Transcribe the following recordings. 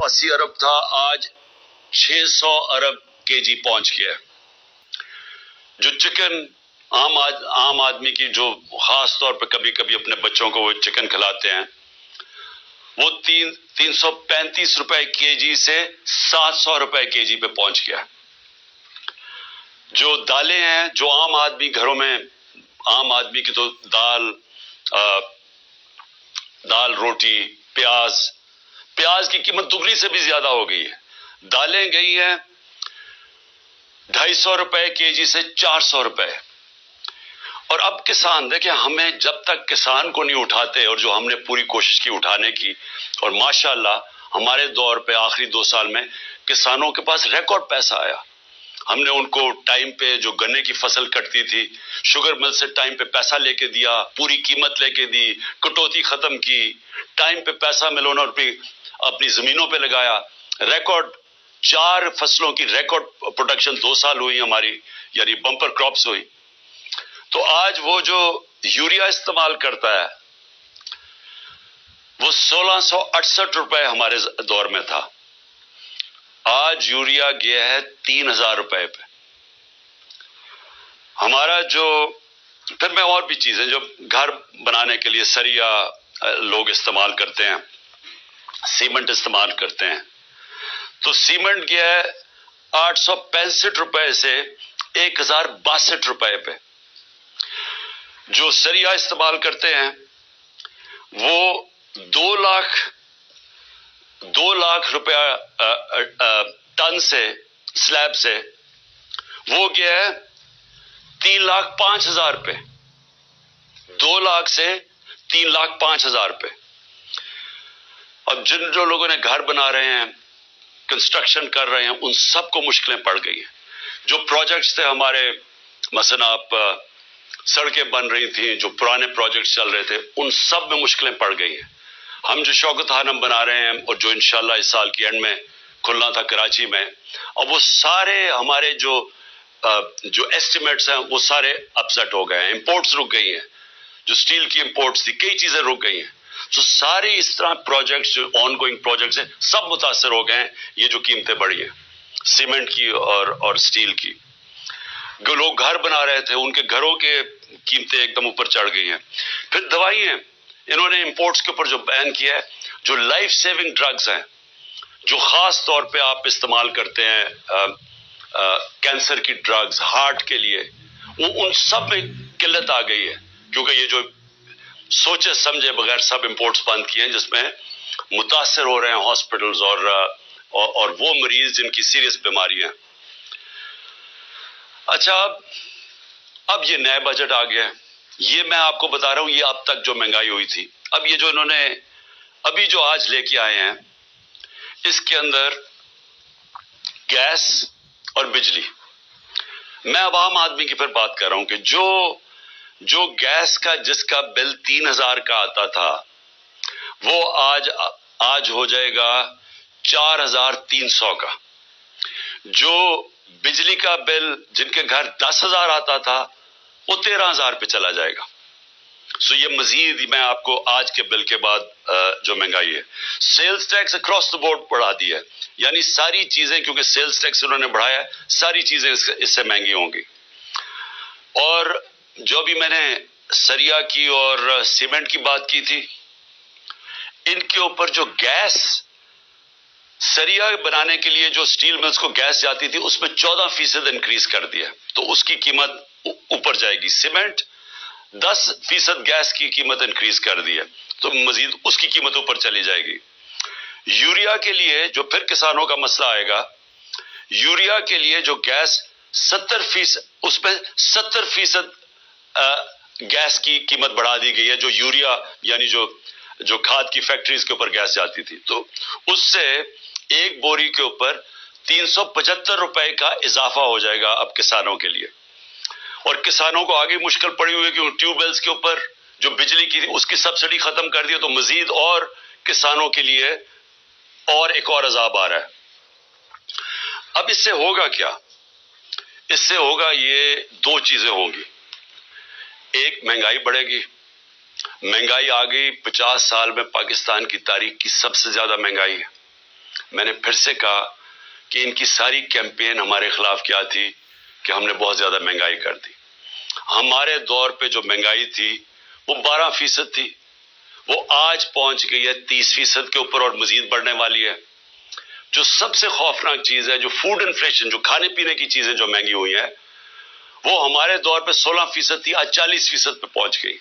180 ارب تھا، آج 600 ارب کے جی پہنچ گیا. جو چکن عام آدمی کی جو خاص طور پہ کبھی کبھی اپنے بچوں کو وہ چکن کھلاتے ہیں، وہ 335 روپے کے جی سے 700 روپے کے جی پہ پہنچ گیا. جو دالیں ہیں، جو عام آدمی گھروں میں، عام آدمی کی تو دال روٹی پیاز کی قیمت دگنی سے بھی زیادہ ہو گئی ہے. دالیں گئی ہیں 250 روپے کے جی سے 400 روپے. اور اب کسان دیکھیں، ہمیں جب تک کسان کو نہیں اٹھاتے، اور جو ہم نے پوری کوشش کی اٹھانے کی، اور ماشاءاللہ ہمارے دور پہ آخری 2 سال میں کسانوں کے پاس ریکارڈ پیسہ آیا. ہم نے ان کو ٹائم پہ جو گنے کی فصل کٹتی تھی، شوگر مل سے ٹائم پہ پیسہ لے کے دیا، پوری قیمت لے کے دی، کٹوتی ختم کی، ٹائم پہ پیسہ ملونا اور اپنی زمینوں پہ لگایا. ریکارڈ 4 فصلوں کی ریکارڈ پروڈکشن 2 سال ہوئی ہماری، یعنی بمپر کراپس ہوئی. تو آج وہ جو یوریا استعمال کرتا ہے وہ 1668 روپے ہمارے دور میں تھا، آج یوریا گیا ہے 3000 روپے پہ. ہمارا جو پھر میں اور بھی چیزیں جو گھر بنانے کے لیے سریا لوگ استعمال کرتے ہیں، سیمنٹ استعمال کرتے ہیں، تو سیمنٹ گیا ہے 865 روپے سے 1062 روپے پہ. جو سریا استعمال کرتے ہیں وہ 2 لاکھ روپیہ ٹن سے، سلیب سے، وہ گیا ہے 3,05,000 پہ. 2 لاکھ سے 3,05,000 پہ. اب جو لوگوں نے گھر بنا رہے ہیں، کنسٹرکشن کر رہے ہیں، ان سب کو مشکلیں پڑ گئی ہیں. جو پروجیکٹس تھے ہمارے، مثلا آپ سڑکیں بن رہی تھیں، جو پرانے پروجیکٹس چل رہے تھے، ان سب میں مشکلیں پڑ گئی ہیں. ہم جو شوکت خانم بنا رہے ہیں، اور جو انشاءاللہ اس سال کی اینڈ میں کھلنا تھا کراچی میں، اب وہ سارے ہمارے جو ایسٹیمیٹس ہیں وہ سارے اپسیٹ ہو گئے ہیں. امپورٹس رک گئی ہیں، جو سٹیل کی امپورٹس تھی، کئی چیزیں رک گئی ہیں. تو سارے اس طرح پروجیکٹس جو آن گوئنگ پروجیکٹس ہیں سب متاثر ہو گئے ہیں. یہ جو قیمتیں بڑھی ہیں سیمنٹ کی اور سٹیل کی، جو لوگ گھر بنا رہے تھے ان کے گھروں کے قیمتیں ایک دم اوپر چڑھ گئی ہیں. پھر دوائیں، انہوں نے امپورٹس کے اوپر جو بین کیا ہے، جو لائف سیونگ ڈرگز ہیں، جو خاص طور پہ آپ استعمال کرتے ہیں، کینسر کی ڈرگز، ہارٹ کے لیے، ان سب میں قلت آ گئی ہے. کیونکہ یہ جو سوچے سمجھے بغیر سب امپورٹس بند کیے ہیں، جس میں متاثر ہو رہے ہیں ہاسپٹلز اور وہ مریض جن کی سیریس بیماری ہیں. اچھا، اب یہ نئے بجٹ آ گیا ہے. یہ میں آپ کو بتا رہا ہوں، یہ اب تک جو مہنگائی ہوئی تھی، اب یہ جو انہوں نے ابھی جو آج لے کے آئے ہیں، اس کے اندر گیس اور بجلی. میں اب عام آدمی کی پھر بات کر رہا ہوں کہ جو گیس کا جس کا بل 3000 کا آتا تھا، وہ آج ہو جائے گا 4300 کا. جو بجلی کا بل جن کے گھر 10,000 آتا تھا، وہ 13,000 پہ چلا جائے گا. سو یہ مزید میں آپ کو آج کے بل کے بعد جو مہنگائی ہے، sales tax across the board بڑھا دیا ہے. یعنی ساری چیزیں، کیونکہ سیلز ٹیکس انہوں نے بڑھایا ہے، ساری چیزیں اس سے مہنگی ہوں گی. اور جو بھی میں نے سریا کی اور سیمنٹ کی بات کی تھی، ان کے اوپر جو گیس، سریا بنانے کے لیے جو سٹیل ملز کو گیس جاتی تھی، اس میں 14% انکریز کر دیا، تو اس کی قیمت اوپر جائے گی. سیمنٹ 10% گیس کی قیمت انکریز کر دی ہے، تو مزید اس کی قیمت اوپر چلی جائے گی. یوریا کے لیے جو پھر کسانوں کا مسئلہ آئے گا، یوریا کے لیے جو گیس 70%، اس پہ 70% گیس کی قیمت بڑھا دی گئی ہے. جو یوریا یعنی جو کھاد کی فیکٹریز کے اوپر گیس جاتی تھی، تو اس سے ایک بوری کے اوپر 375 روپے کا اضافہ ہو جائے گا اب کسانوں کے لیے. اور کسانوں کو آگے مشکل پڑی ہوئی ہے کہ ٹیوب ویلز کے اوپر جو بجلی کی اس کی سبسڈی ختم کر دی، تو مزید اور کسانوں کے لیے ایک اور عذاب آ رہا ہے. اب اس سے ہوگا کیا؟ اس سے ہوگا یہ 2 چیزیں ہوں گی. ایک، مہنگائی بڑھے گی. مہنگائی آ گئی 50 سال میں پاکستان کی تاریخ کی سب سے زیادہ مہنگائی ہے. میں نے پھر سے کہا کہ ان کی ساری کیمپین ہمارے خلاف کیا تھی کہ ہم نے بہت زیادہ مہنگائی کر دی. ہمارے دور پہ جو مہنگائی تھی وہ 12% تھی، وہ آج پہنچ گئی ہے 30% کے اوپر اور مزید بڑھنے والی ہے. جو سب سے خوفناک چیز ہے، جو فوڈ انفلیشن، جو کھانے پینے کی چیزیں جو مہنگی ہوئی ہیں، وہ ہمارے دور پہ 16% تھی، آج 40% پہ پہنچ گئی.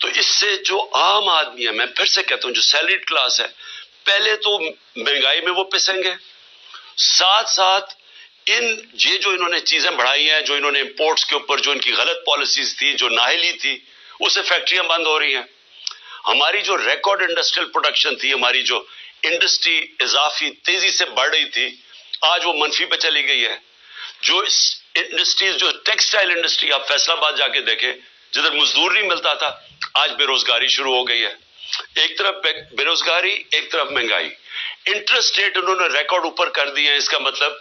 تو اس سے جو عام آدمی ہے، میں پھر سے کہتا ہوں جو سیلریڈ کلاس ہے، پہلے تو مہنگائی میں وہ پسیں گے، ساتھ ساتھ یہ جو انہوں نے چیزیں بڑھائی ہیں، جو انہوں نے امپورٹس کے اوپر جو ان کی غلط پالیسیز تھی، جو نااہلی تھی، اس سے فیکٹریاں بند ہو رہی ہیں. ہماری جو ریکارڈ انڈسٹریل پروڈکشن تھی، ہماری جو انڈسٹری اضافی تیزی سے بڑھ رہی تھی، آج وہ منفی پہ چلی گئی ہے. جو انڈسٹریز، جو ٹیکسٹائل انڈسٹری، آپ فیصل آباد جا کے دیکھیں، جدھر مزدور نہیں ملتا تھا، آج بے روزگاری شروع ہو گئی ہے. ایک طرف بے روزگاری، ایک طرف مہنگائی. انٹرسٹ ریٹ انہوں نے ریکارڈ اوپر کر دیے ہیں. اس کا مطلب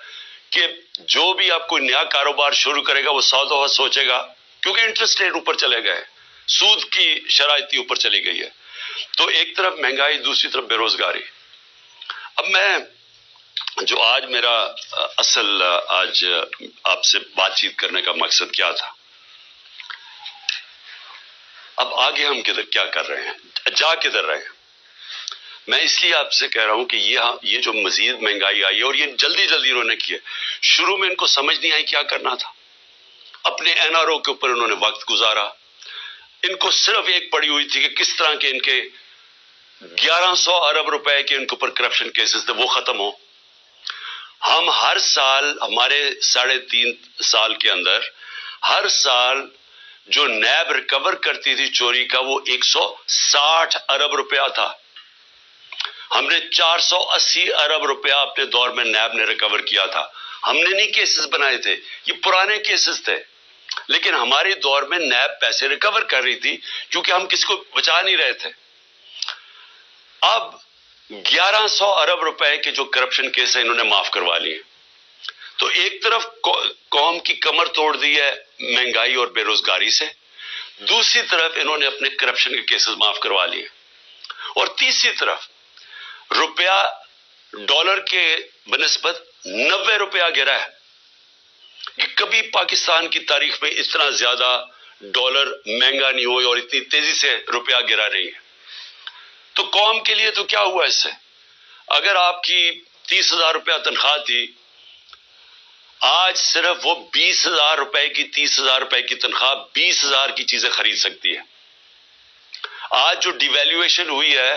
کہ جو بھی آپ کوئی نیا کاروبار شروع کرے گا وہ 100 دفعہ سوچے گا، کیونکہ انٹرسٹ ریٹ اوپر چلے گئے، سود کی شرائط اوپر چلی گئی ہے. تو ایک طرف مہنگائی، دوسری طرف بے روزگاری. اب میں جو آج میرا اصل آج آپ سے بات چیت کرنے کا مقصد کیا تھا، اب آگے ہم کیا کر رہے ہیں، جا کدھر رہے ہیں. میں اس لیے آپ سے کہہ رہا ہوں کہ یہ جو مزید مہنگائی آئی ہے، اور یہ جلدی انہوں نے کی ہے. شروع میں ان کو سمجھ نہیں آئی کیا کرنا تھا. اپنے این آر او کے اوپر انہوں نے وقت گزارا. ان کو صرف ایک پڑی ہوئی تھی کہ کس طرح کے ان کے 1100 ارب روپے کے ان کے اوپر کرپشن کیسز تھے وہ ختم ہو. ہم ہر سال، ہمارے 3.5 سال کے اندر، ہر سال جو نیب ریکور کرتی تھی چوری کا، وہ 160 ارب روپیہ تھا. ہم نے 480 ارب روپیہ اپنے دور میں نیب نے ریکور کیا تھا. ہم نے نہیں کیسز بنائے تھے، یہ پرانے کیسز تھے، لیکن ہمارے دور میں نیب پیسے ریکور کر رہی تھی کیونکہ ہم کس کو بچا نہیں رہے تھے. اب 1100 ارب روپے کے جو کرپشن کیس ہیں انہوں نے معاف کروا لیے. تو ایک طرف قوم کی کمر توڑ دی ہے مہنگائی اور بے روزگاری سے، دوسری طرف انہوں نے اپنے کرپشن کے کیسز معاف کروا لیے، اور تیسری طرف روپیہ ڈالر کے بنسبت 90 روپیہ گرا ہے. کہ کبھی پاکستان کی تاریخ میں اتنا زیادہ ڈالر مہنگا نہیں ہوئی اور اتنی تیزی سے روپیہ گرا نہیں ہے. تو قوم کے لیے تو کیا ہوا اس سے؟ اگر آپ کی 30,000 روپیہ تنخواہ تھی، آج صرف وہ 20,000 روپے کی 30,000 روپے کی تنخواہ 20,000 کی چیزیں خرید سکتی ہے. آج جو ڈی ویلیویشن ہوئی ہے،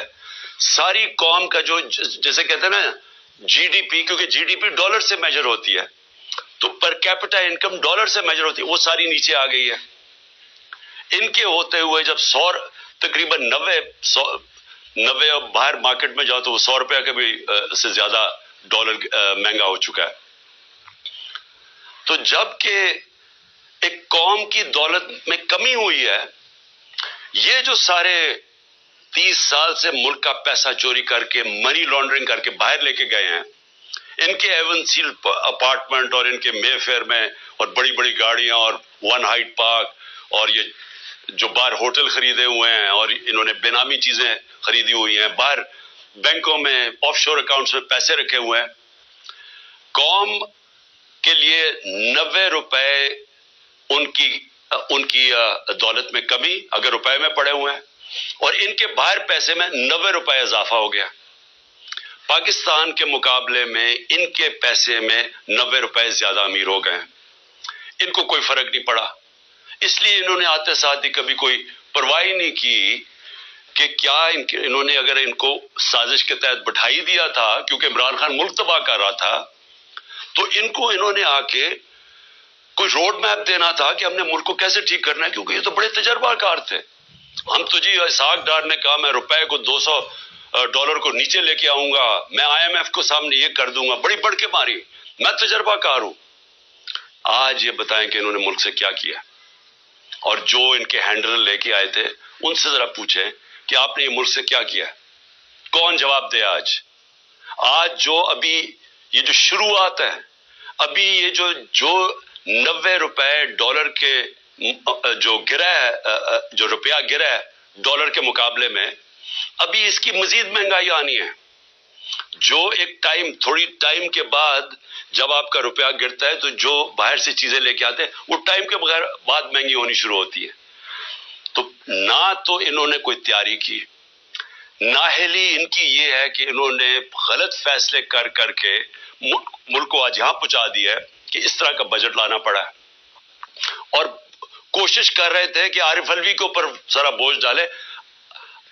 ساری قوم کا جو جیسے کہتے ہیں نا جی ڈی پی، کیونکہ جی ڈی پی ڈالر سے میجر ہوتی ہے، تو پر کیپٹا انکم ڈالر سے میجر ہوتی ہے، وہ ساری نیچے آ گئی ہے. ان کے ہوتے ہوئے جب تقریباً 90 اور باہر مارکیٹ میں جاؤ تو وہ 100 روپیہ کا بھی سے زیادہ ڈالر مہنگا ہو چکا ہے. تو جب کہ ایک قوم کی دولت میں کمی ہوئی ہے، یہ جو سارے 30 سال سے ملک کا پیسہ چوری کر کے، منی لانڈرنگ کر کے باہر لے کے گئے ہیں، ان کے ایون سیل اپارٹمنٹ اور ان کے مے فیئر میں اور بڑی بڑی گاڑیاں اور ون ہائٹ پارک اور یہ جو باہر ہوٹل خریدے ہوئے ہیں اور انہوں نے بینامی چیزیں خریدی ہوئی ہیں، باہر بینکوں میں آف شور اکاؤنٹس میں پیسے رکھے ہوئے ہیں. قوم کے لیے 90 روپے ان کی دولت میں کمی اگر روپے میں پڑے ہوئے ہیں، اور ان کے باہر پیسے میں 90 روپے اضافہ ہو گیا. پاکستان کے مقابلے میں ان کے پیسے میں 90 روپے زیادہ امیر ہو گئے ہیں. ان کو کوئی فرق نہیں پڑا، اس لیے انہوں نے آتے ساتھ ہی کبھی کوئی پرواہ نہیں کی کہ کیا انہوں نے اگر ان کو سازش کے تحت بٹھائی دیا تھا، کیونکہ عمران خان ملک تباہ کر رہا تھا، تو انہوں نے آ کے کوئی روڈ میپ دینا تھا کہ ہم نے ملک کو کیسے ٹھیک کرنا ہے، کیونکہ یہ تو بڑے تجربہ کار تھے. ہم تو جی اسحاق ڈار نے کہا میں روپے کو 200 ڈالر کو نیچے لے کے آؤں گا، میں آئی ایم ایف کو سامنے یہ کر دوں گا، بڑی بڑھ کے ماری، میں تجربہ کار ہوں. آج یہ بتائیں کہ انہوں نے ملک سے کیا کیا، اور جو ان کے ہینڈلر لے کے آئے تھے ان سے ذرا پوچھیں کہ آپ نے یہ ملک سے کیا کیا. کون جواب دے؟ آج جو ابھی یہ جو شروعات ہے، ابھی یہ جو 90 روپے ڈالر کے جو گرا ہے، جو روپیہ گرا ہے ڈالر کے مقابلے میں، ابھی اس کی مزید مہنگائی آنی ہے. جو ایک تھوڑی ٹائم کے بعد جب آپ کا روپیہ گرتا ہے تو جو باہر سے چیزیں لے کے آتے ہیں وہ ٹائم کے بعد مہنگی ہونی شروع ہوتی ہے. تو نہ تو انہوں نے کوئی تیاری کی، نااہلی ان کی یہ ہے کہ انہوں نے غلط فیصلے کر کے ملک کو آج یہاں پہنچا دیا ہے کہ اس طرح کا بجٹ لانا پڑا ہے. اور کوشش کر رہے تھے کہ عارف الوی کے اوپر ذرا بوجھ ڈالے.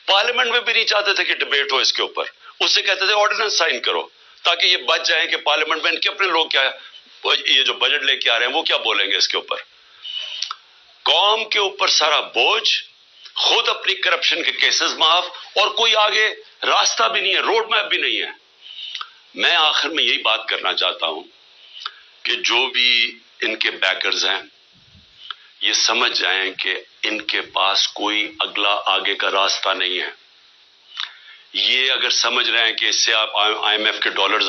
پارلیمنٹ میں بھی نہیں چاہتے تھے کہ ڈبیٹ ہو اس کے اوپر، اس سے کہتے تھے آرڈیننس سائن کرو تاکہ یہ بچ جائیں کہ پارلیمنٹ میں ان کے اپنے لوگ کیا یہ جو بجٹ لے کے آ رہے ہیں وہ کیا بولیں گے اس کے اوپر. قوم کے اوپر سارا بوجھ، خود اپنی کرپشن کے کیسز معاف، اور کوئی آگے راستہ بھی نہیں ہے، روڈ میپ بھی نہیں ہے. میں آخر میں یہی بات کرنا چاہتا ہوں کہ جو بھی ان کے بیکرز ہیں یہ سمجھ جائیں کہ ان کے پاس کوئی اگلا آگے کا راستہ نہیں ہے. یہ اگر سمجھ رہے ہیں کہ اس سے آپ IMF کے ڈالرز